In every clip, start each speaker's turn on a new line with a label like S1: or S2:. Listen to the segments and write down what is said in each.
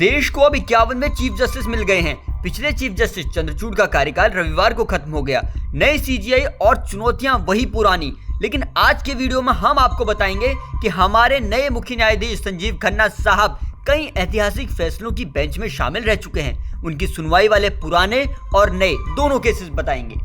S1: देश को अब 51वें चीफ जस्टिस मिल गए हैं। पिछले चीफ जस्टिस चंद्रचूड़ का कार्यकाल रविवार को खत्म हो गया। नए सीजीआई और चुनौतियां वही पुरानी। लेकिन आज के वीडियो में हम आपको बताएंगे कि हमारे नए मुख्य न्यायाधीश संजीव खन्ना साहब कई ऐतिहासिक फैसलों की बेंच में शामिल रह चुके हैं। उनकी सुनवाई वाले पुराने और नए दोनों केसेस बताएंगे।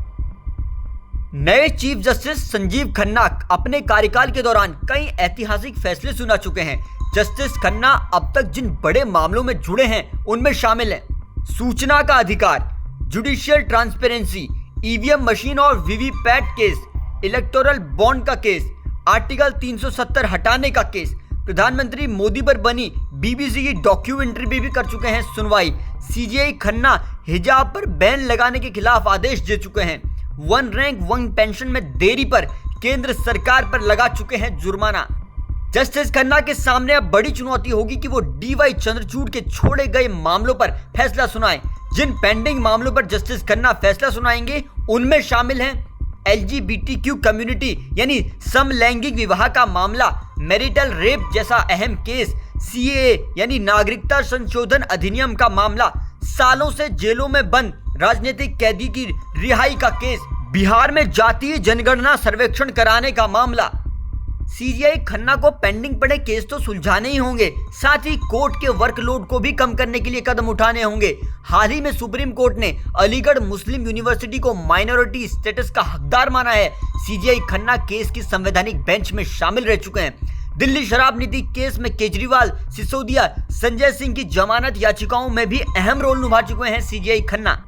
S1: नए चीफ जस्टिस संजीव खन्ना अपने कार्यकाल के दौरान कई ऐतिहासिक फैसले सुना चुके हैं। जस्टिस खन्ना अब तक जिन बड़े मामलों में जुड़े हैं उनमें शामिल हैं सूचना का अधिकार, जुडिशियल ट्रांसपेरेंसी, ईवीएम मशीन और वीवीपैट केस, इलेक्टोरल बॉन्ड का केस, आर्टिकल 370 हटाने का केस, प्रधानमंत्री मोदी पर बनी बीबीसी की डॉक्यूमेंट्री भी कर चुके हैं सुनवाई। सीजीआई खन्ना हिजाब पर बैन लगाने के खिलाफ आदेश दे चुके हैं। वन रैंक वन पेंशन में देरी पर केंद्र सरकार पर लगा चुके हैं जुर्माना। जस्टिस खन्ना के सामने अब बड़ी चुनौती होगी कि वो डीवाई चंद्रचूड़ के छोड़े गए मामलों पर फैसला सुनाएं। जिन पेंडिंग मामलों पर जस्टिस खन्ना फैसला सुनाएंगे उनमें शामिल हैं एलजीबीटीक्यू कम्युनिटी यानी समलैंगिक विवाह का मामला, मैरिटल रेप जैसा अहम केस, सीएए यानी नागरिकता संशोधन अधिनियम का मामला, सालों से जेलों में बंद राजनीतिक कैदी की रिहाई का केस, बिहार में जातीय जनगणना सर्वेक्षण कराने का मामला। सीजीआई खन्ना को पेंडिंग पड़े केस तो सुलझाने ही होंगे, साथ ही कोर्ट के वर्कलोड को भी कम करने के लिए कदम उठाने होंगे। हाल ही में सुप्रीम कोर्ट ने अलीगढ़ मुस्लिम यूनिवर्सिटी को माइनॉरिटी स्टेटस का हकदार माना है। सीजीआई खन्ना केस की संवैधानिक बेंच में शामिल रह चुके हैं। दिल्ली शराब नीति केस में केजरीवाल, सिसोदिया, संजय सिंह की जमानत याचिकाओं में भी अहम रोल निभा चुके हैं सीजीआई खन्ना।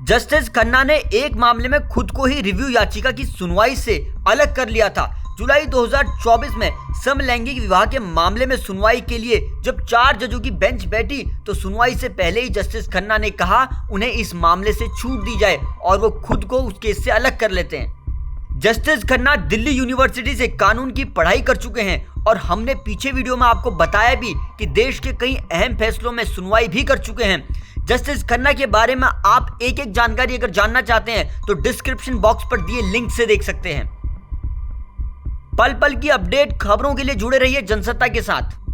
S1: जस्टिस खन्ना ने एक मामले में खुद को ही रिव्यू याचिका की सुनवाई से अलग कर लिया था। जुलाई 2024 में समलैंगिक विवाह के मामले में सुनवाई के लिए जब 4 जजों की बेंच बैठी तो सुनवाई से पहले ही जस्टिस खन्ना ने कहा उन्हें इस मामले से छूट दी जाए और वो खुद को उस केस से अलग कर लेते हैं। जस्टिस खन्ना दिल्ली यूनिवर्सिटी से कानून की पढ़ाई कर चुके हैं और हमने पीछे वीडियो में आपको बताया भी कि देश के कई अहम फैसलों में सुनवाई भी कर चुके हैं। जस्टिस खन्ना के बारे में आप एक एक जानकारी अगर जानना चाहते हैं तो डिस्क्रिप्शन बॉक्स पर दिए लिंक से देख सकते हैं। पल पल की अपडेट खबरों के लिए जुड़े रहिए जनसत्ता के साथ।